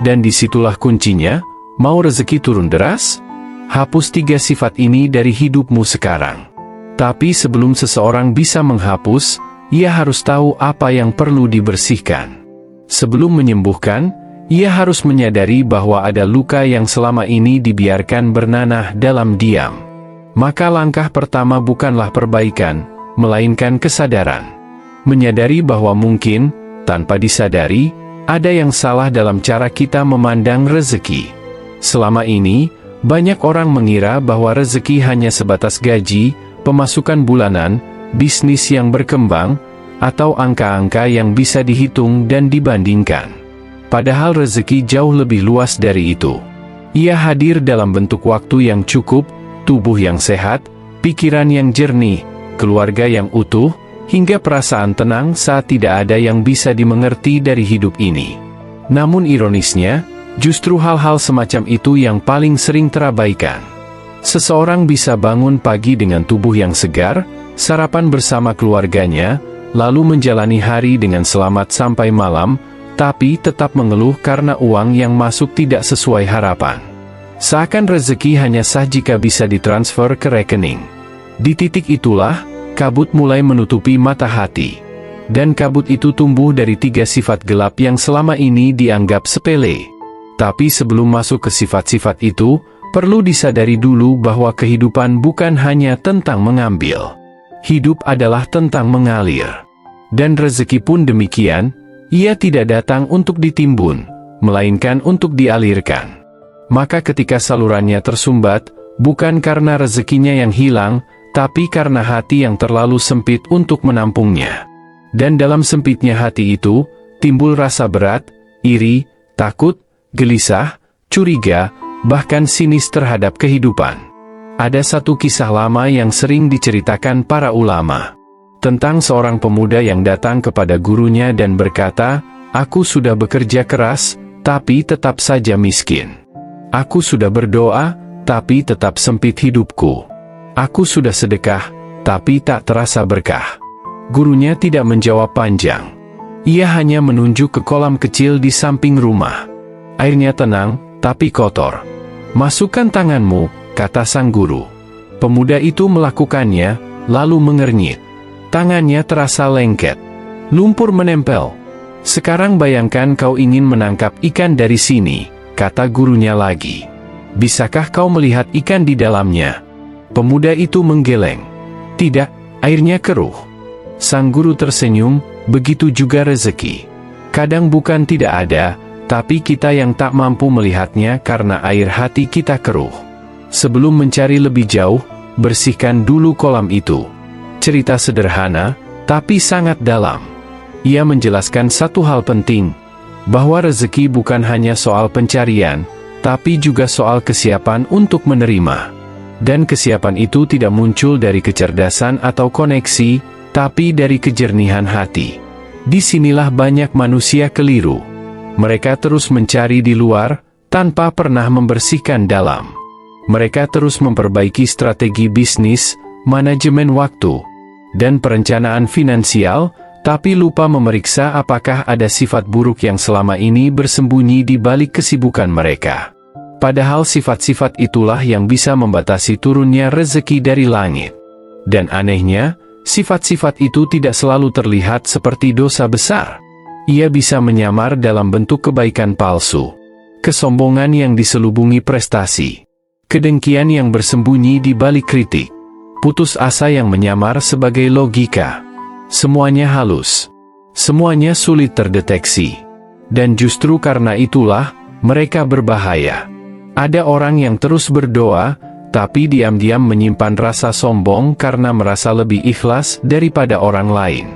Dan disitulah kuncinya, mau rezeki turun deras? Hapus 3 sifat ini dari hidupmu sekarang. Tapi sebelum seseorang bisa menghapus, ia harus tahu apa yang perlu dibersihkan. Sebelum menyembuhkan, ia harus menyadari bahwa ada luka yang selama ini dibiarkan bernanah dalam diam. Maka langkah pertama bukanlah perbaikan, melainkan kesadaran. Menyadari bahwa mungkin, tanpa disadari, ada yang salah dalam cara kita memandang rezeki. Selama ini, banyak orang mengira bahwa rezeki hanya sebatas gaji, pemasukan bulanan, bisnis yang berkembang, atau angka-angka yang bisa dihitung dan dibandingkan. Padahal rezeki jauh lebih luas dari itu. Ia hadir dalam bentuk waktu yang cukup, tubuh yang sehat, pikiran yang jernih, keluarga yang utuh, hingga perasaan tenang saat tidak ada yang bisa dimengerti dari hidup ini. Namun ironisnya, justru hal-hal semacam itu yang paling sering terabaikan. Seseorang bisa bangun pagi dengan tubuh yang segar, sarapan bersama keluarganya, lalu menjalani hari dengan selamat sampai malam, tapi tetap mengeluh karena uang yang masuk tidak sesuai harapan. Seakan rezeki hanya sah jika bisa ditransfer ke rekening. Di titik itulah, kabut mulai menutupi mata hati. Dan kabut itu tumbuh dari 3 sifat gelap yang selama ini dianggap sepele. Tapi sebelum masuk ke sifat-sifat itu, perlu disadari dulu bahwa kehidupan bukan hanya tentang mengambil. Hidup adalah tentang mengalir. Dan rezeki pun demikian, ia tidak datang untuk ditimbun, melainkan untuk dialirkan. Maka ketika salurannya tersumbat, bukan karena rezekinya yang hilang, tapi karena hati yang terlalu sempit untuk menampungnya. Dan dalam sempitnya hati itu, timbul rasa berat, iri, takut, gelisah, curiga, bahkan sinis terhadap kehidupan. Ada satu kisah lama yang sering diceritakan para ulama. Tentang seorang pemuda yang datang kepada gurunya dan berkata, "Aku sudah bekerja keras, tapi tetap saja miskin. Aku sudah berdoa, tapi tetap sempit hidupku. Aku sudah sedekah, tapi tak terasa berkah." Gurunya tidak menjawab panjang. Ia hanya menunjuk ke kolam kecil di samping rumah. Airnya tenang, tapi kotor. "Masukkan tanganmu," kata sang guru. Pemuda itu melakukannya, lalu mengernyit. Tangannya terasa lengket. Lumpur menempel. "Sekarang bayangkan kau ingin menangkap ikan dari sini," kata gurunya lagi. "Bisakah kau melihat ikan di dalamnya?" Pemuda itu menggeleng. "Tidak, airnya keruh." Sang guru tersenyum, "Begitu juga rezeki. Kadang bukan tidak ada, tapi kita yang tak mampu melihatnya karena air hati kita keruh. Sebelum mencari lebih jauh, bersihkan dulu kolam itu." Cerita sederhana, tapi sangat dalam. Ia menjelaskan satu hal penting, bahwa rezeki bukan hanya soal pencarian, tapi juga soal kesiapan untuk menerima. Dan kesiapan itu tidak muncul dari kecerdasan atau koneksi, tapi dari kejernihan hati. Disinilah banyak manusia keliru. Mereka terus mencari di luar, tanpa pernah membersihkan dalam. Mereka terus memperbaiki strategi bisnis, manajemen waktu, dan perencanaan finansial, tapi lupa memeriksa apakah ada sifat buruk yang selama ini bersembunyi di balik kesibukan mereka. Padahal sifat-sifat itulah yang bisa membatasi turunnya rezeki dari langit. Dan anehnya, sifat-sifat itu tidak selalu terlihat seperti dosa besar. Ia bisa menyamar dalam bentuk kebaikan palsu, kesombongan yang diselubungi prestasi, kedengkian yang bersembunyi di balik kritik, putus asa yang menyamar sebagai logika. Semuanya halus. Semuanya sulit terdeteksi. Dan justru karena itulah, mereka berbahaya. Ada orang yang terus berdoa, tapi diam-diam menyimpan rasa sombong karena merasa lebih ikhlas daripada orang lain.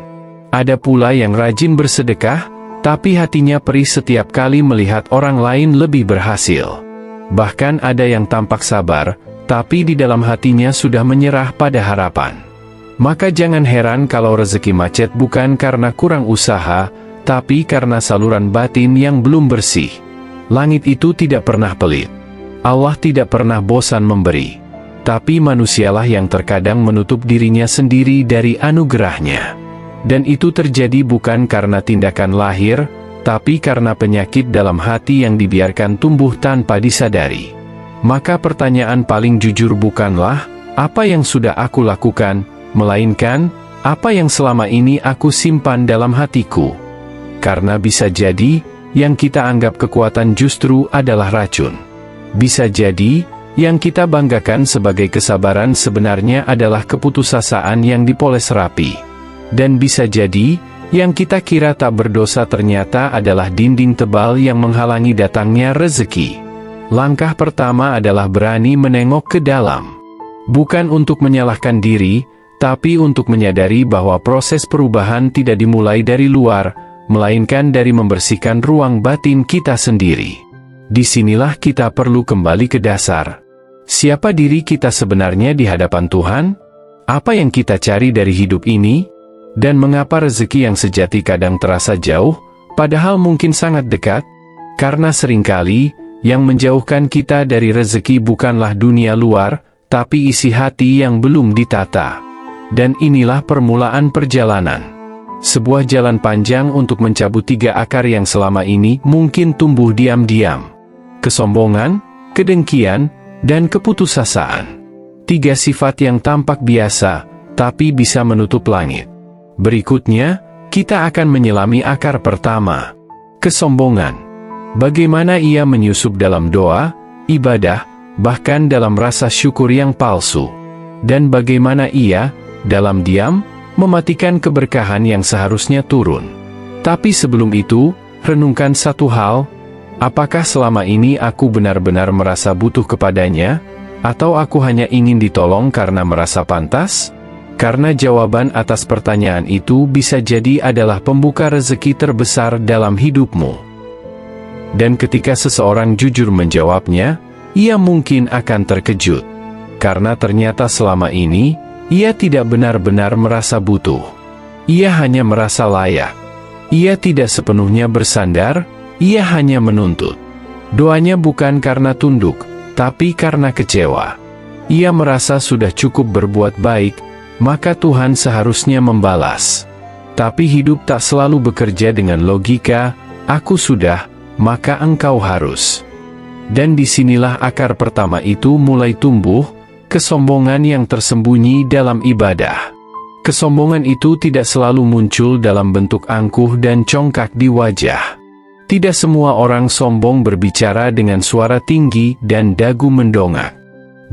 Ada pula yang rajin bersedekah, tapi hatinya perih setiap kali melihat orang lain lebih berhasil. Bahkan ada yang tampak sabar, tapi di dalam hatinya sudah menyerah pada harapan. Maka jangan heran kalau rezeki macet bukan karena kurang usaha, tapi karena saluran batin yang belum bersih. Langit itu tidak pernah pelit. Allah tidak pernah bosan memberi. Tapi manusialah yang terkadang menutup dirinya sendiri dari anugerahnya. Dan itu terjadi bukan karena tindakan lahir, tapi karena penyakit dalam hati yang dibiarkan tumbuh tanpa disadari. Maka pertanyaan paling jujur bukanlah, apa yang sudah aku lakukan, melainkan, apa yang selama ini aku simpan dalam hatiku. Karena bisa jadi, yang kita anggap kekuatan justru adalah racun. Bisa jadi, yang kita banggakan sebagai kesabaran sebenarnya adalah keputusasaan yang dipoles rapi. Dan bisa jadi, yang kita kira tak berdosa ternyata adalah dinding tebal yang menghalangi datangnya rezeki. Langkah pertama adalah berani menengok ke dalam. Bukan untuk menyalahkan diri, tapi untuk menyadari bahwa proses perubahan tidak dimulai dari luar, melainkan dari membersihkan ruang batin kita sendiri. Disinilah kita perlu kembali ke dasar. Siapa diri kita sebenarnya di hadapan Tuhan? Apa yang kita cari dari hidup ini? Dan mengapa rezeki yang sejati kadang terasa jauh, padahal mungkin sangat dekat? Karena seringkali, yang menjauhkan kita dari rezeki bukanlah dunia luar, tapi isi hati yang belum ditata. Dan inilah permulaan perjalanan. Sebuah jalan panjang untuk mencabut 3 akar yang selama ini mungkin tumbuh diam-diam. Kesombongan, kedengkian, dan keputusasaan. 3 sifat yang tampak biasa, tapi bisa menutup langit. Berikutnya, kita akan menyelami akar pertama. Kesombongan. Bagaimana ia menyusup dalam doa, ibadah, bahkan dalam rasa syukur yang palsu. Dan bagaimana ia, dalam diam, mematikan keberkahan yang seharusnya turun. Tapi sebelum itu, renungkan satu hal, apakah selama ini aku benar-benar merasa butuh kepadanya, atau aku hanya ingin ditolong karena merasa pantas? Karena jawaban atas pertanyaan itu bisa jadi adalah pembuka rezeki terbesar dalam hidupmu. Dan ketika seseorang jujur menjawabnya, ia mungkin akan terkejut. Karena ternyata selama ini, ia tidak benar-benar merasa butuh. Ia hanya merasa layak. Ia tidak sepenuhnya bersandar, ia hanya menuntut. Doanya bukan karena tunduk, tapi karena kecewa. Ia merasa sudah cukup berbuat baik, maka Tuhan seharusnya membalas. Tapi hidup tak selalu bekerja dengan logika, aku sudah, maka engkau harus. Dan disinilah akar pertama itu mulai tumbuh, kesombongan yang tersembunyi dalam ibadah. Kesombongan itu tidak selalu muncul dalam bentuk angkuh dan congkak di wajah. Tidak semua orang sombong berbicara dengan suara tinggi dan dagu mendongak.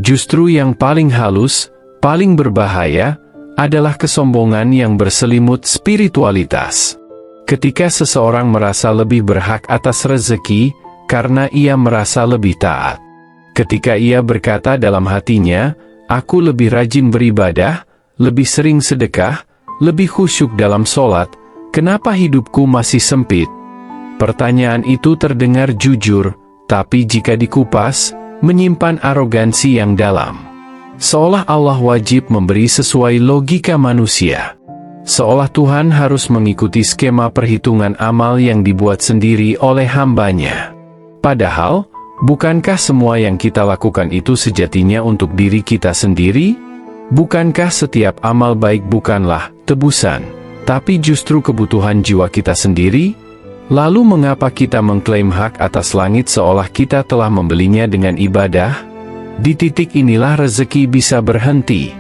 Justru yang paling halus, paling berbahaya, adalah kesombongan yang berselimut spiritualitas. Ketika seseorang merasa lebih berhak atas rezeki, karena ia merasa lebih taat. Ketika ia berkata dalam hatinya, aku lebih rajin beribadah, lebih sering sedekah, lebih khusyuk dalam sholat, kenapa hidupku masih sempit? Pertanyaan itu terdengar jujur, tapi jika dikupas, menyimpan arogansi yang dalam. Seolah Allah wajib memberi sesuai logika manusia. Seolah Tuhan harus mengikuti skema perhitungan amal yang dibuat sendiri oleh hambanya. Padahal, bukankah semua yang kita lakukan itu sejatinya untuk diri kita sendiri? Bukankah setiap amal baik bukanlah tebusan, tapi justru kebutuhan jiwa kita sendiri? Lalu mengapa kita mengklaim hak atas langit seolah kita telah membelinya dengan ibadah? Di titik inilah rezeki bisa berhenti.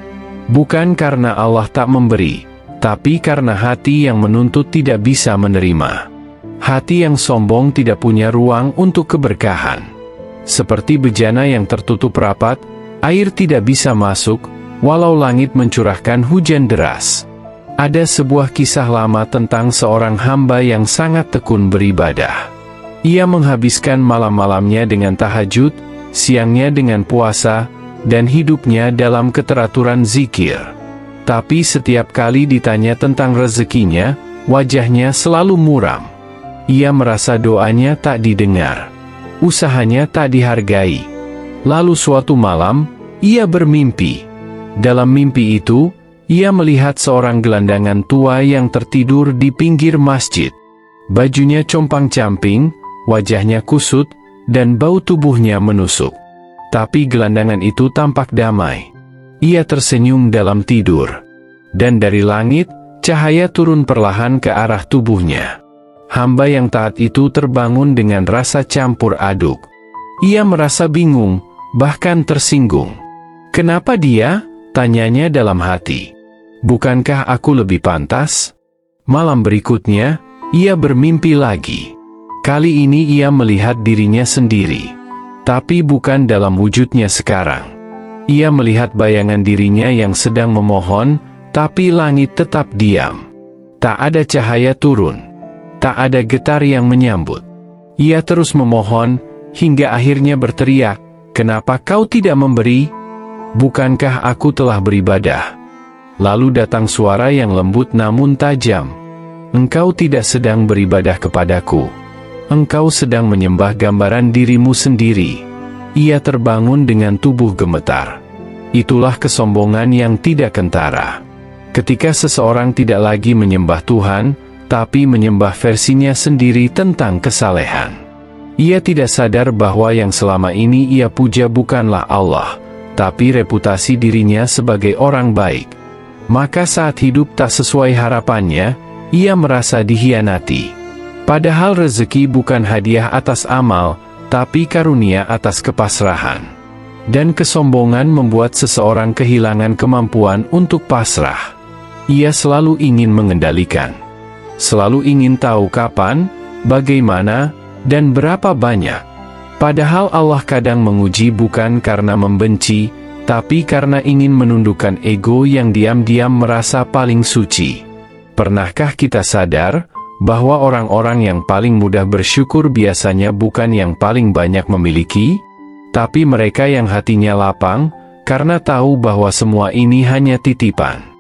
Bukan karena Allah tak memberi, tapi karena hati yang menuntut tidak bisa menerima. Hati yang sombong tidak punya ruang untuk keberkahan. Seperti bejana yang tertutup rapat, air tidak bisa masuk, walau langit mencurahkan hujan deras. Ada sebuah kisah lama tentang seorang hamba yang sangat tekun beribadah. Ia menghabiskan malam-malamnya dengan tahajud, siangnya dengan puasa, dan hidupnya dalam keteraturan zikir. Tapi setiap kali ditanya tentang rezekinya, wajahnya selalu muram. Ia merasa doanya tak didengar. Usahanya tak dihargai. Lalu suatu malam, ia bermimpi. Dalam mimpi itu, ia melihat seorang gelandangan tua yang tertidur di pinggir masjid. Bajunya compang-camping, wajahnya kusut, dan bau tubuhnya menusuk. Tapi gelandangan itu tampak damai. Ia tersenyum dalam tidur. Dan dari langit, cahaya turun perlahan ke arah tubuhnya. Hamba yang taat itu terbangun dengan rasa campur aduk. Ia merasa bingung, bahkan tersinggung. "Kenapa dia?" tanyanya dalam hati. "Bukankah aku lebih pantas?" Malam berikutnya, ia bermimpi lagi. Kali ini ia melihat dirinya sendiri. Tapi bukan dalam wujudnya sekarang. Ia melihat bayangan dirinya yang sedang memohon, tapi langit tetap diam. Tak ada cahaya turun. Tak ada getar yang menyambut. Ia terus memohon, hingga akhirnya berteriak, "Kenapa kau tidak memberi? Bukankah aku telah beribadah?" Lalu datang suara yang lembut namun tajam. "Engkau tidak sedang beribadah kepadaku. Engkau sedang menyembah gambaran dirimu sendiri." Ia terbangun dengan tubuh gemetar. Itulah kesombongan yang tidak kentara. Ketika seseorang tidak lagi menyembah Tuhan, tapi menyembah versinya sendiri tentang kesalehan. Ia tidak sadar bahwa yang selama ini ia puja bukanlah Allah, tapi reputasi dirinya sebagai orang baik. Maka saat hidup tak sesuai harapannya, ia merasa dikhianati. Padahal rezeki bukan hadiah atas amal, tapi karunia atas kepasrahan. Dan kesombongan membuat seseorang kehilangan kemampuan untuk pasrah. Ia selalu ingin mengendalikan. Selalu ingin tahu kapan, bagaimana, dan berapa banyak. Padahal Allah kadang menguji bukan karena membenci, tapi karena ingin menundukkan ego yang diam-diam merasa paling suci. Pernahkah kita sadar bahwa orang-orang yang paling mudah bersyukur biasanya bukan yang paling banyak memiliki, tapi mereka yang hatinya lapang, karena tahu bahwa semua ini hanya titipan.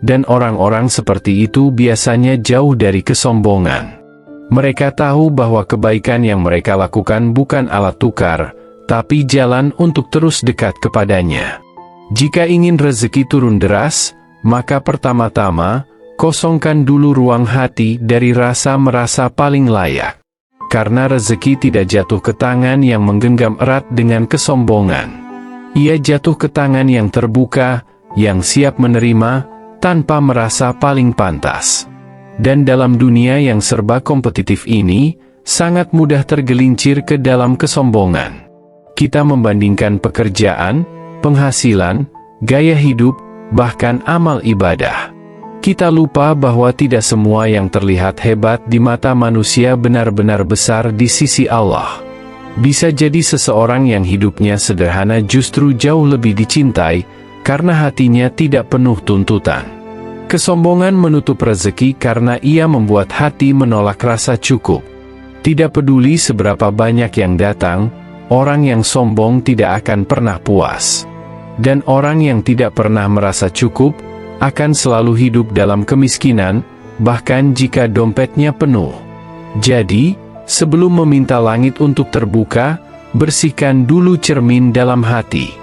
Dan orang-orang seperti itu biasanya jauh dari kesombongan. Mereka tahu bahwa kebaikan yang mereka lakukan bukan alat tukar, tapi jalan untuk terus dekat kepadanya. Jika ingin rezeki turun deras, maka pertama-tama, kosongkan dulu ruang hati dari rasa merasa paling layak. Karena rezeki tidak jatuh ke tangan yang menggenggam erat dengan kesombongan. Ia jatuh ke tangan yang terbuka, yang siap menerima, tanpa merasa paling pantas. Dan dalam dunia yang serba kompetitif ini, sangat mudah tergelincir ke dalam kesombongan. Kita membandingkan pekerjaan, penghasilan, gaya hidup, bahkan amal ibadah. Kita lupa bahwa tidak semua yang terlihat hebat di mata manusia benar-benar besar di sisi Allah. Bisa jadi seseorang yang hidupnya sederhana justru jauh lebih dicintai, karena hatinya tidak penuh tuntutan. Kesombongan menutup rezeki karena ia membuat hati menolak rasa cukup. Tidak peduli seberapa banyak yang datang, orang yang sombong tidak akan pernah puas. Dan orang yang tidak pernah merasa cukup, akan selalu hidup dalam kemiskinan, bahkan jika dompetnya penuh. Jadi, sebelum meminta langit untuk terbuka, bersihkan dulu cermin dalam hati.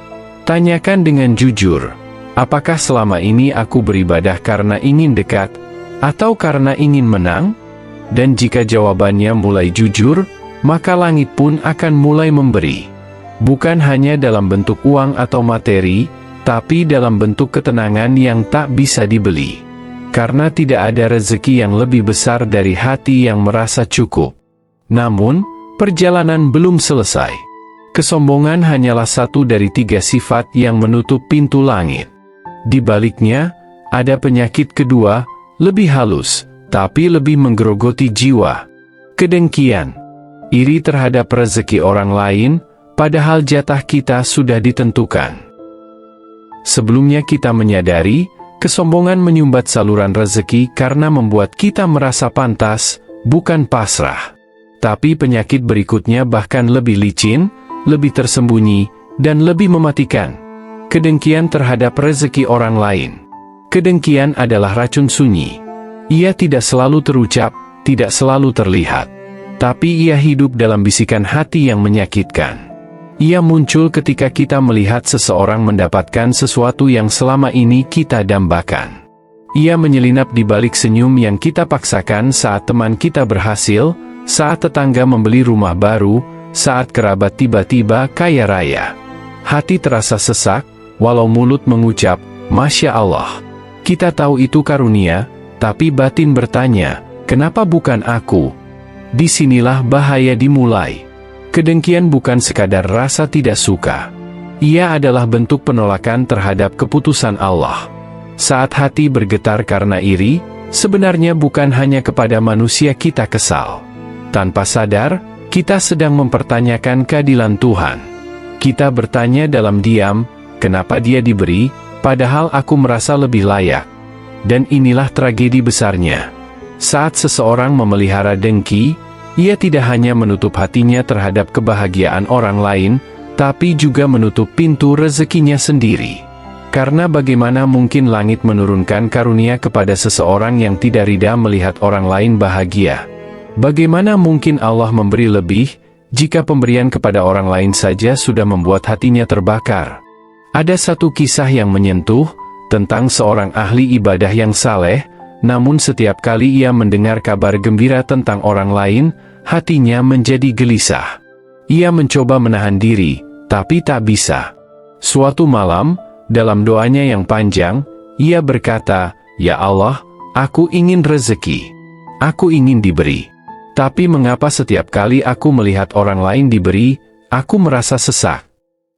Tanyakan dengan jujur, apakah selama ini aku beribadah karena ingin dekat, atau karena ingin menang? Dan jika jawabannya mulai jujur, maka langit pun akan mulai memberi. Bukan hanya dalam bentuk uang atau materi, tapi dalam bentuk ketenangan yang tak bisa dibeli. Karena tidak ada rezeki yang lebih besar dari hati yang merasa cukup. Namun, perjalanan belum selesai. Kesombongan hanyalah satu dari 3 sifat yang menutup pintu langit. Di baliknya, ada penyakit kedua, lebih halus, tapi lebih menggerogoti jiwa. Kedengkian. Iri terhadap rezeki orang lain, padahal jatah kita sudah ditentukan. Sebelumnya kita menyadari, kesombongan menyumbat saluran rezeki karena membuat kita merasa pantas, bukan pasrah. Tapi penyakit berikutnya bahkan lebih licin, lebih tersembunyi, dan lebih mematikan. Kedengkian terhadap rezeki orang lain. Kedengkian adalah racun sunyi. Ia tidak selalu terucap, tidak selalu terlihat. Tapi ia hidup dalam bisikan hati yang menyakitkan. Ia muncul ketika kita melihat seseorang mendapatkan sesuatu yang selama ini kita dambakan. Ia menyelinap di balik senyum yang kita paksakan saat teman kita berhasil, saat tetangga membeli rumah baru, saat kerabat tiba-tiba kaya raya. Hati terasa sesak, walau mulut mengucap, Masya Allah. Kita tahu itu karunia, tapi batin bertanya, kenapa bukan aku? disinilah bahaya dimulai. Kedengkian bukan sekadar rasa tidak suka. Ia adalah bentuk penolakan terhadap keputusan Allah. Saat hati bergetar karena iri, sebenarnya bukan hanya kepada manusia kita kesal. Tanpa sadar, kita sedang mempertanyakan keadilan Tuhan. Kita bertanya dalam diam, kenapa dia diberi, padahal aku merasa lebih layak. Dan inilah tragedi besarnya. Saat seseorang memelihara dengki, ia tidak hanya menutup hatinya terhadap kebahagiaan orang lain, tapi juga menutup pintu rezekinya sendiri. Karena bagaimana mungkin langit menurunkan karunia kepada seseorang yang tidak rida melihat orang lain bahagia? Bagaimana mungkin Allah memberi lebih, jika pemberian kepada orang lain saja sudah membuat hatinya terbakar? Ada satu kisah yang menyentuh, tentang seorang ahli ibadah yang saleh, namun setiap kali ia mendengar kabar gembira tentang orang lain, hatinya menjadi gelisah. Ia mencoba menahan diri, tapi tak bisa. Suatu malam, dalam doanya yang panjang, ia berkata, "Ya Allah, aku ingin rezeki. Aku ingin diberi. Tapi mengapa setiap kali aku melihat orang lain diberi, aku merasa sesak?"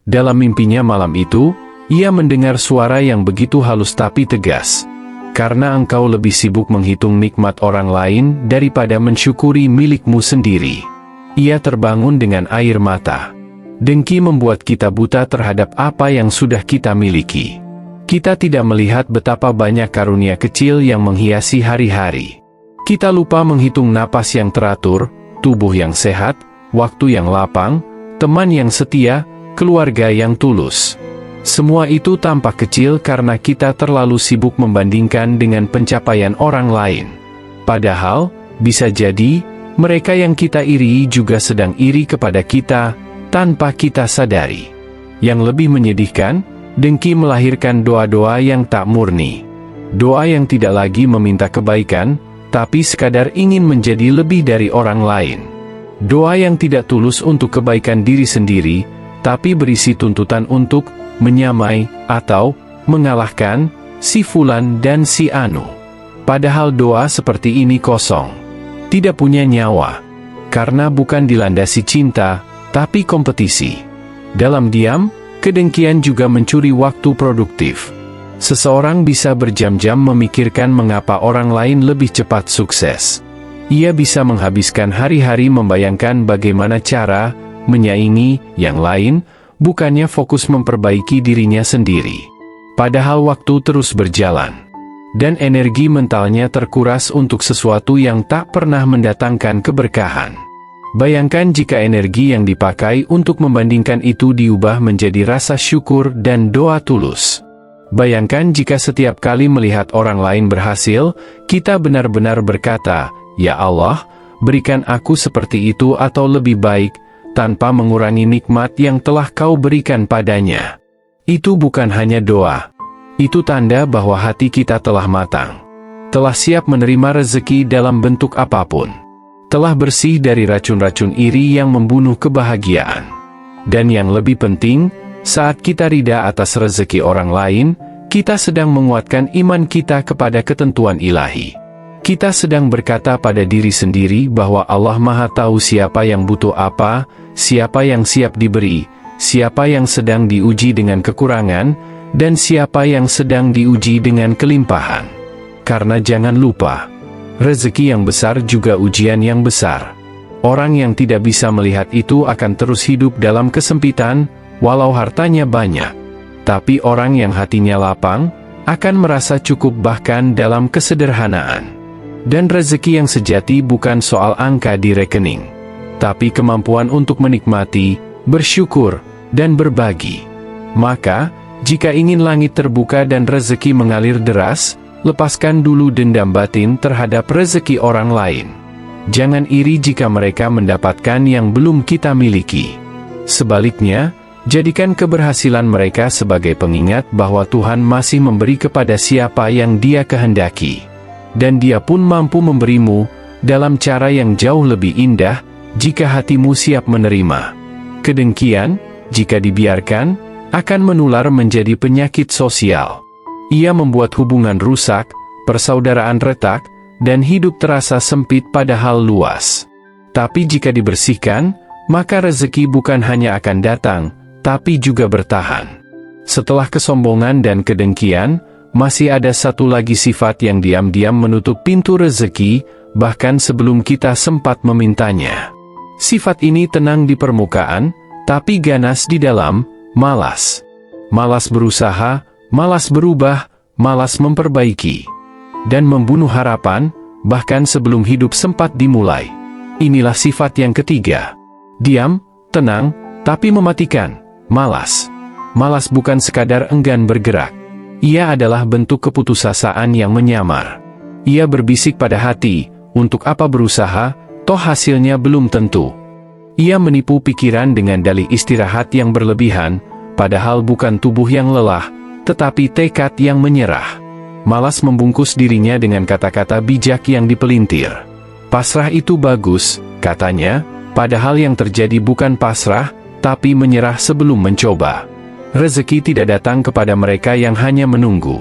Dalam mimpinya malam itu, ia mendengar suara yang begitu halus tapi tegas. "Karena engkau lebih sibuk menghitung nikmat orang lain daripada mensyukuri milikmu sendiri." Ia terbangun dengan air mata. Dengki membuat kita buta terhadap apa yang sudah kita miliki. Kita tidak melihat betapa banyak karunia kecil yang menghiasi hari-hari. Kita lupa menghitung napas yang teratur, tubuh yang sehat, waktu yang lapang, teman yang setia, keluarga yang tulus. Semua itu tampak kecil karena kita terlalu sibuk membandingkan dengan pencapaian orang lain. Padahal, bisa jadi, mereka yang kita iri juga sedang iri kepada kita, tanpa kita sadari. Yang lebih menyedihkan, dengki melahirkan doa-doa yang tak murni. Doa yang tidak lagi meminta kebaikan, tapi sekadar ingin menjadi lebih dari orang lain. Doa yang tidak tulus untuk kebaikan diri sendiri, tapi berisi tuntutan untuk menyamai atau mengalahkan si Fulan dan si Anu. Padahal doa seperti ini kosong, tidak punya nyawa, karena bukan dilandasi cinta, tapi kompetisi. Dalam diam, kedengkian juga mencuri waktu produktif. Seseorang bisa berjam-jam memikirkan mengapa orang lain lebih cepat sukses. Ia bisa menghabiskan hari-hari membayangkan bagaimana cara menyaingi yang lain, bukannya fokus memperbaiki dirinya sendiri. Padahal waktu terus berjalan, dan energi mentalnya terkuras untuk sesuatu yang tak pernah mendatangkan keberkahan. Bayangkan jika energi yang dipakai untuk membandingkan itu diubah menjadi rasa syukur dan doa tulus. Bayangkan jika setiap kali melihat orang lain berhasil, kita benar-benar berkata, "Ya Allah, berikan aku seperti itu atau lebih baik," tanpa mengurangi nikmat yang telah Kau berikan padanya. Itu bukan hanya doa. Itu tanda bahwa hati kita telah matang. Telah siap menerima rezeki dalam bentuk apapun. Telah bersih dari racun-racun iri yang membunuh kebahagiaan. Dan yang lebih penting, saat kita ridha atas rezeki orang lain, kita sedang menguatkan iman kita kepada ketentuan ilahi. Kita sedang berkata pada diri sendiri bahwa Allah Maha Tahu siapa yang butuh apa, siapa yang siap diberi, siapa yang sedang diuji dengan kekurangan, dan siapa yang sedang diuji dengan kelimpahan. Karena jangan lupa, rezeki yang besar juga ujian yang besar. Orang yang tidak bisa melihat itu akan terus hidup dalam kesempitan, walau hartanya banyak. Tapi orang yang hatinya lapang, akan merasa cukup bahkan dalam kesederhanaan. Dan rezeki yang sejati bukan soal angka di rekening, tapi kemampuan untuk menikmati, bersyukur, dan berbagi. Maka, jika ingin langit terbuka dan rezeki mengalir deras, lepaskan dulu dendam batin terhadap rezeki orang lain. Jangan iri jika mereka mendapatkan yang belum kita miliki. Sebaliknya, jadikan keberhasilan mereka sebagai pengingat bahwa Tuhan masih memberi kepada siapa yang Dia kehendaki. Dan Dia pun mampu memberimu, dalam cara yang jauh lebih indah, jika hatimu siap menerima. Kedengkian, jika dibiarkan, akan menular menjadi penyakit sosial. Ia membuat hubungan rusak, persaudaraan retak, dan hidup terasa sempit padahal luas. Tapi jika dibersihkan, maka rezeki bukan hanya akan datang, tapi juga bertahan. Setelah kesombongan dan kedengkian, masih ada satu lagi sifat yang diam-diam menutup pintu rezeki, bahkan sebelum kita sempat memintanya. Sifat ini tenang di permukaan, tapi ganas di dalam, malas. Malas berusaha, malas berubah, malas memperbaiki. Dan membunuh harapan, bahkan sebelum hidup sempat dimulai. Inilah sifat yang ketiga. Diam, tenang, tapi mematikan, malas. Malas bukan sekadar enggan bergerak. Ia adalah bentuk keputusasaan yang menyamar. Ia berbisik pada hati, untuk apa berusaha, toh hasilnya belum tentu. Ia menipu pikiran dengan dalih istirahat yang berlebihan, padahal bukan tubuh yang lelah, tetapi tekad yang menyerah. Malas membungkus dirinya dengan kata-kata bijak yang dipelintir. Pasrah itu bagus, katanya, padahal yang terjadi bukan pasrah, tapi menyerah sebelum mencoba. Rezeki tidak datang kepada mereka yang hanya menunggu.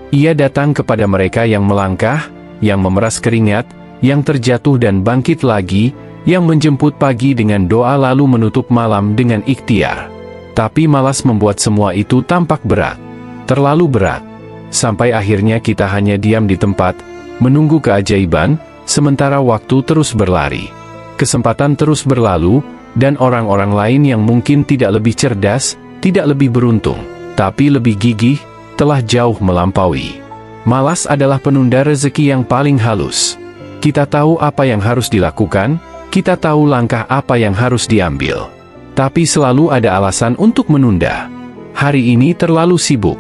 Ia datang kepada mereka yang melangkah, yang memeras keringat, yang terjatuh dan bangkit lagi, yang menjemput pagi dengan doa lalu menutup malam dengan ikhtiar. Tapi malas membuat semua itu tampak berat. Terlalu berat. Sampai akhirnya kita hanya diam di tempat, menunggu keajaiban, sementara waktu terus berlari. Kesempatan terus berlalu, dan orang-orang lain yang mungkin tidak lebih cerdas, tidak lebih beruntung, tapi lebih gigih, telah jauh melampaui. Malas adalah penunda rezeki yang paling halus. Kita tahu apa yang harus dilakukan, kita tahu langkah apa yang harus diambil. Tapi selalu ada alasan untuk menunda. Hari ini terlalu sibuk.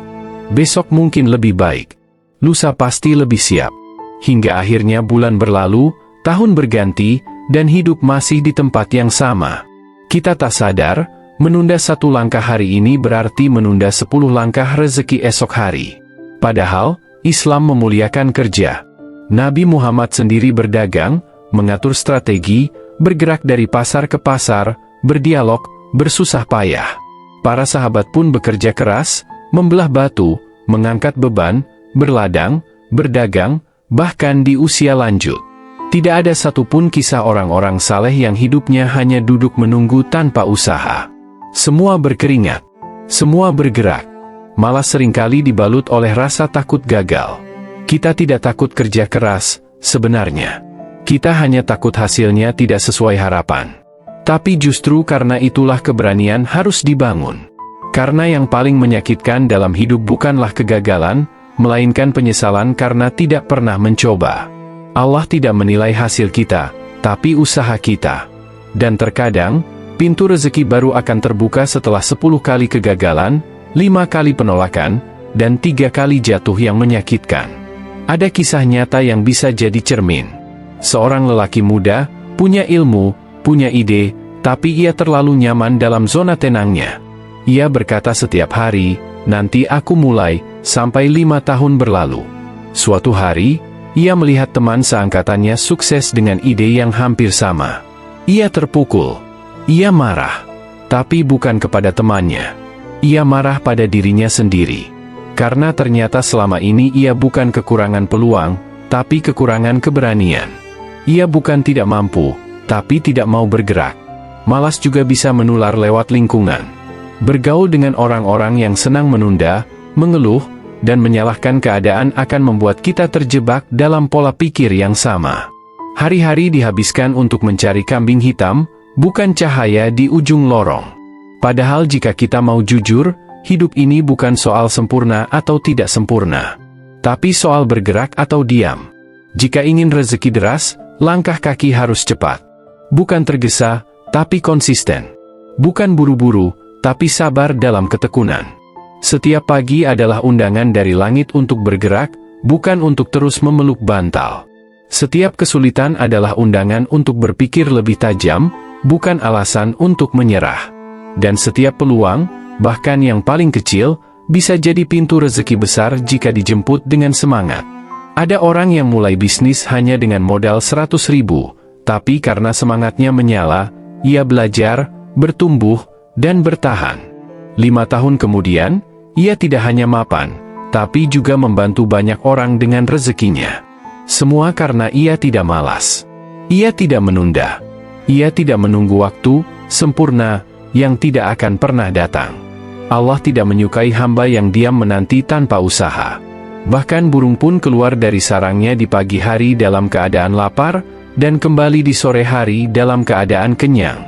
Besok mungkin lebih baik. Lusa pasti lebih siap. Hingga akhirnya bulan berlalu, tahun berganti, dan hidup masih di tempat yang sama. Kita tak sadar, menunda satu langkah hari ini berarti menunda 10 langkah rezeki esok hari. Padahal, Islam memuliakan kerja. Nabi Muhammad sendiri berdagang, mengatur strategi, bergerak dari pasar ke pasar, berdialog, bersusah payah. Para sahabat pun bekerja keras, membelah batu, mengangkat beban, berladang, berdagang, bahkan di usia lanjut. Tidak ada satupun kisah orang-orang saleh yang hidupnya hanya duduk menunggu tanpa usaha. Semua berkeringat, semua bergerak, malah seringkali dibalut oleh rasa takut gagal. Kita tidak takut kerja keras, sebenarnya. Kita hanya takut hasilnya tidak sesuai harapan. Tapi justru karena itulah keberanian harus dibangun. Karena yang paling menyakitkan dalam hidup bukanlah kegagalan, melainkan penyesalan karena tidak pernah mencoba. Allah tidak menilai hasil kita, tapi usaha kita. Dan terkadang, pintu rezeki baru akan terbuka setelah 10 kali kegagalan, 5 kali penolakan, dan 3 kali jatuh yang menyakitkan. Ada kisah nyata yang bisa jadi cermin. Seorang lelaki muda, punya ilmu, punya ide, tapi ia terlalu nyaman dalam zona tenangnya. Ia berkata setiap hari, nanti aku mulai, sampai 5 tahun berlalu. Suatu hari, ia melihat teman seangkatannya sukses dengan ide yang hampir sama. Ia terpukul. Ia marah. Tapi bukan kepada temannya. Ia marah pada dirinya sendiri. Karena ternyata selama ini ia bukan kekurangan peluang, tapi kekurangan keberanian. Ia bukan tidak mampu, tapi tidak mau bergerak. Malas juga bisa menular lewat lingkungan. Bergaul dengan orang-orang yang senang menunda, mengeluh, dan menyalahkan keadaan akan membuat kita terjebak dalam pola pikir yang sama. Hari-hari dihabiskan untuk mencari kambing hitam, bukan cahaya di ujung lorong. Padahal jika kita mau jujur, hidup ini bukan soal sempurna atau tidak sempurna, tapi soal bergerak atau diam. Jika ingin rezeki deras, langkah kaki harus cepat. Bukan tergesa, tapi konsisten. Bukan buru-buru, tapi sabar dalam ketekunan. Setiap pagi adalah undangan dari langit untuk bergerak, bukan untuk terus memeluk bantal. Setiap kesulitan adalah undangan untuk berpikir lebih tajam, bukan alasan untuk menyerah. Dan setiap peluang, bahkan yang paling kecil, bisa jadi pintu rezeki besar jika dijemput dengan semangat. Ada orang yang mulai bisnis hanya dengan modal 100.000, tapi karena semangatnya menyala, ia belajar, bertumbuh, dan bertahan. 5 tahun kemudian, ia tidak hanya mapan, tapi juga membantu banyak orang dengan rezekinya. Semua karena ia tidak malas. Ia tidak menunda. Ia tidak menunggu waktu sempurna yang tidak akan pernah datang. Allah tidak menyukai hamba yang diam menanti tanpa usaha. Bahkan burung pun keluar dari sarangnya di pagi hari dalam keadaan lapar, dan kembali di sore hari dalam keadaan kenyang.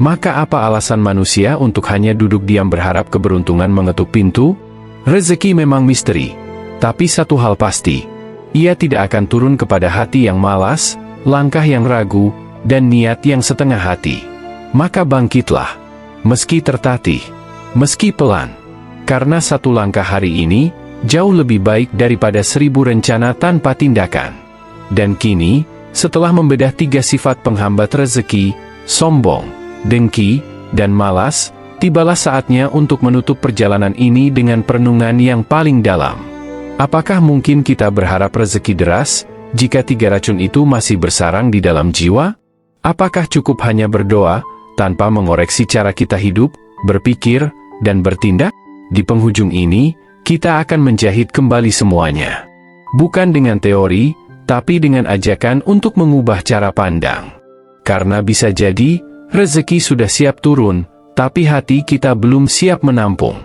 Maka apa alasan manusia untuk hanya duduk diam berharap keberuntungan mengetuk pintu? Rezeki memang misteri. Tapi satu hal pasti, ia tidak akan turun kepada hati yang malas, langkah yang ragu, dan niat yang setengah hati. Maka bangkitlah, meski tertatih, meski pelan. Karena satu langkah hari ini, jauh lebih baik daripada 1000 rencana tanpa tindakan. Dan kini, setelah membedah 3 sifat penghambat rezeki, sombong, dengki, dan malas, tibalah saatnya untuk menutup perjalanan ini dengan perenungan yang paling dalam. Apakah mungkin kita berharap rezeki deras, jika 3 racun itu masih bersarang di dalam jiwa? Apakah cukup hanya berdoa, tanpa mengoreksi cara kita hidup, berpikir, dan bertindak? Di penghujung ini, kita akan menjahit kembali semuanya. Bukan dengan teori, tapi dengan ajakan untuk mengubah cara pandang. Karena bisa jadi, rezeki sudah siap turun, tapi hati kita belum siap menampung.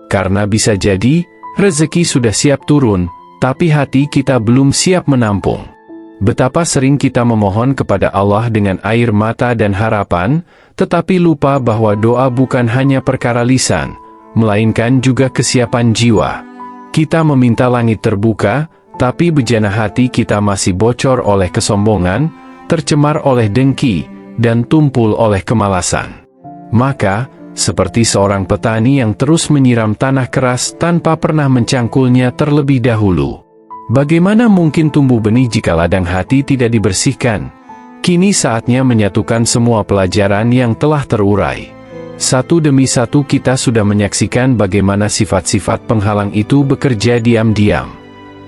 Karena bisa jadi, rezeki sudah siap turun, tapi hati kita belum siap menampung. Betapa sering kita memohon kepada Allah dengan air mata dan harapan, tetapi lupa bahwa doa bukan hanya perkara lisan, melainkan juga kesiapan jiwa. Kita meminta langit terbuka, tapi bejana hati kita masih bocor oleh kesombongan, tercemar oleh dengki, dan tumpul oleh kemalasan. Maka, seperti seorang petani yang terus menyiram tanah keras tanpa pernah mencangkulnya terlebih dahulu. Bagaimana mungkin tumbuh benih jika ladang hati tidak dibersihkan? Kini saatnya menyatukan semua pelajaran yang telah terurai. Satu demi satu kita sudah menyaksikan bagaimana sifat-sifat penghalang itu bekerja diam-diam.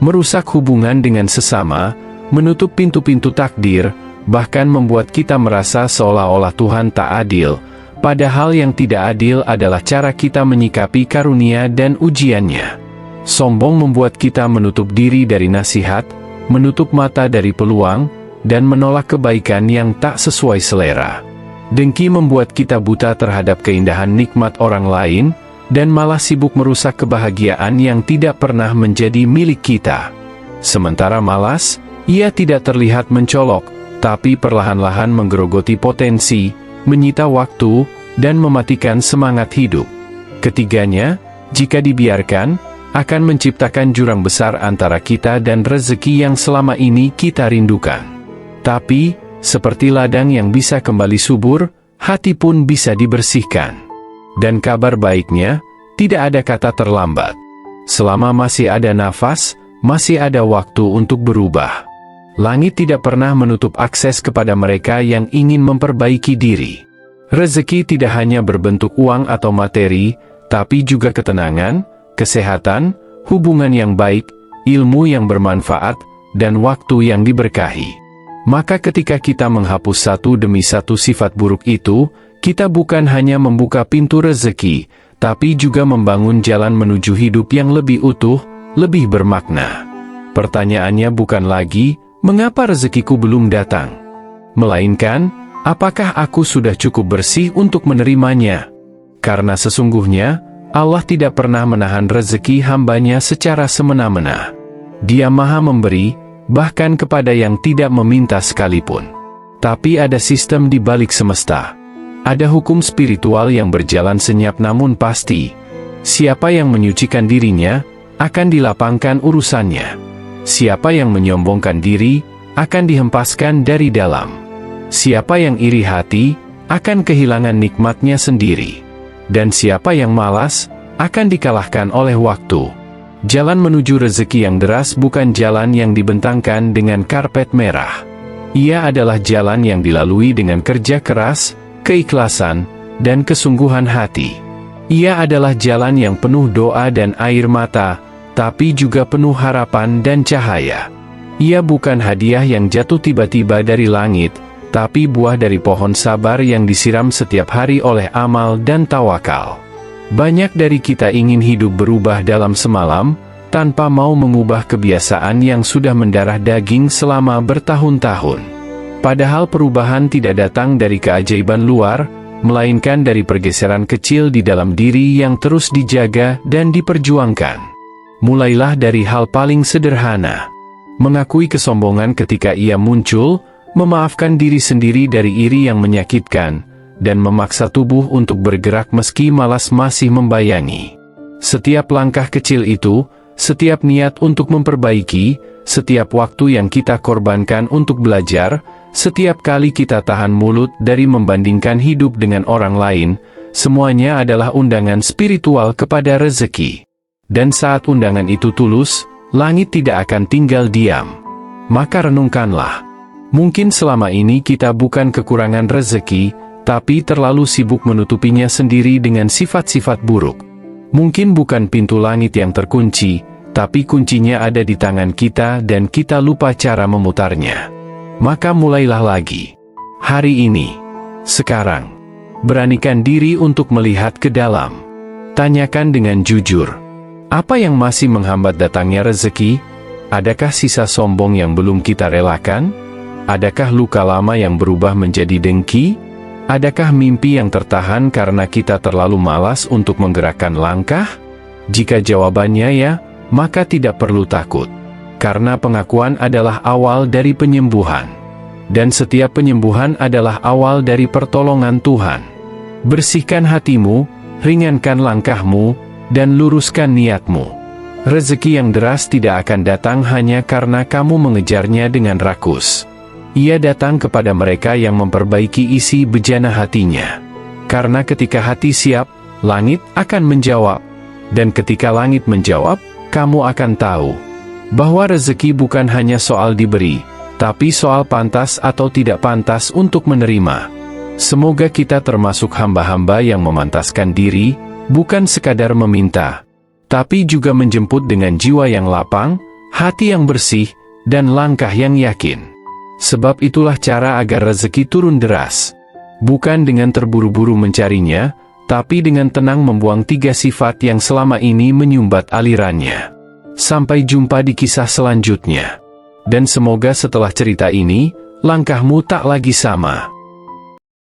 Merusak hubungan dengan sesama, menutup pintu-pintu takdir, bahkan membuat kita merasa seolah-olah Tuhan tak adil, padahal yang tidak adil adalah cara kita menyikapi karunia dan ujiannya. Sombong membuat kita menutup diri dari nasihat, menutup mata dari peluang, dan menolak kebaikan yang tak sesuai selera. Dengki membuat kita buta terhadap keindahan nikmat orang lain, dan malah sibuk merusak kebahagiaan yang tidak pernah menjadi milik kita. Sementara malas, ia tidak terlihat mencolok, tapi perlahan-lahan menggerogoti potensi, menyita waktu, dan mematikan semangat hidup. Ketiganya, jika dibiarkan, akan menciptakan jurang besar antara kita dan rezeki yang selama ini kita rindukan. Tapi, seperti ladang yang bisa kembali subur, hati pun bisa dibersihkan. Dan kabar baiknya, tidak ada kata terlambat. Selama masih ada nafas, masih ada waktu untuk berubah. Langit tidak pernah menutup akses kepada mereka yang ingin memperbaiki diri. Rezeki tidak hanya berbentuk uang atau materi, tapi juga ketenangan, kesehatan, hubungan yang baik, ilmu yang bermanfaat, dan waktu yang diberkahi. Maka ketika kita menghapus satu demi satu sifat buruk itu, kita bukan hanya membuka pintu rezeki, tapi juga membangun jalan menuju hidup yang lebih utuh, lebih bermakna. Pertanyaannya bukan lagi, mengapa rezekiku belum datang? Melainkan, apakah aku sudah cukup bersih untuk menerimanya? Karena sesungguhnya, Allah tidak pernah menahan rezeki hambanya secara semena-mena. Dia maha memberi, bahkan kepada yang tidak meminta sekalipun. Tapi ada sistem di balik semesta. Ada hukum spiritual yang berjalan senyap namun pasti. Siapa yang menyucikan dirinya, akan dilapangkan urusannya. Siapa yang menyombongkan diri, akan dihempaskan dari dalam. Siapa yang iri hati, akan kehilangan nikmatnya sendiri. Dan siapa yang malas, akan dikalahkan oleh waktu. Jalan menuju rezeki yang deras bukan jalan yang dibentangkan dengan karpet merah. Ia adalah jalan yang dilalui dengan kerja keras, keikhlasan, dan kesungguhan hati. Ia adalah jalan yang penuh doa dan air mata, tapi juga penuh harapan dan cahaya. Ia bukan hadiah yang jatuh tiba-tiba dari langit, tapi buah dari pohon sabar yang disiram setiap hari oleh amal dan tawakal. Banyak dari kita ingin hidup berubah dalam semalam, tanpa mau mengubah kebiasaan yang sudah mendarah daging selama bertahun-tahun. Padahal perubahan tidak datang dari keajaiban luar, melainkan dari pergeseran kecil di dalam diri yang terus dijaga dan diperjuangkan. Mulailah dari hal paling sederhana. Mengakui kesombongan ketika ia muncul, memaafkan diri sendiri dari iri yang menyakitkan, dan memaksa tubuh untuk bergerak meski malas masih membayangi. Setiap langkah kecil itu, setiap niat untuk memperbaiki, setiap waktu yang kita korbankan untuk belajar, setiap kali kita tahan mulut dari membandingkan hidup dengan orang lain, semuanya adalah undangan spiritual kepada rezeki. Dan saat undangan itu tulus, langit tidak akan tinggal diam. Maka renungkanlah. Mungkin selama ini kita bukan kekurangan rezeki, tapi terlalu sibuk menutupinya sendiri dengan sifat-sifat buruk. Mungkin bukan pintu langit yang terkunci, tapi kuncinya ada di tangan kita dan kita lupa cara memutarnya. Maka mulailah lagi. Hari ini. Sekarang. Beranikan diri untuk melihat ke dalam. Tanyakan dengan jujur. Apa yang masih menghambat datangnya rezeki? Adakah sisa sombong yang belum kita relakan? Adakah luka lama yang berubah menjadi dengki? Adakah mimpi yang tertahan karena kita terlalu malas untuk menggerakkan langkah? Jika jawabannya ya, maka tidak perlu takut. Karena pengakuan adalah awal dari penyembuhan. Dan setiap penyembuhan adalah awal dari pertolongan Tuhan. Bersihkan hatimu, ringankan langkahmu, dan luruskan niatmu. Rezeki yang deras tidak akan datang hanya karena kamu mengejarnya dengan rakus. Ia datang kepada mereka yang memperbaiki isi bejana hatinya. Karena ketika hati siap, langit akan menjawab. Dan ketika langit menjawab, kamu akan tahu bahwa rezeki bukan hanya soal diberi, tapi soal pantas atau tidak pantas untuk menerima. Semoga kita termasuk hamba-hamba yang memantaskan diri, bukan sekadar meminta, tapi juga menjemput dengan jiwa yang lapang, hati yang bersih, dan langkah yang yakin. Sebab itulah cara agar rezeki turun deras. Bukan dengan terburu-buru mencarinya, tapi dengan tenang membuang 3 sifat yang selama ini menyumbat alirannya. Sampai jumpa di kisah selanjutnya. Dan semoga setelah cerita ini, langkahmu tak lagi sama.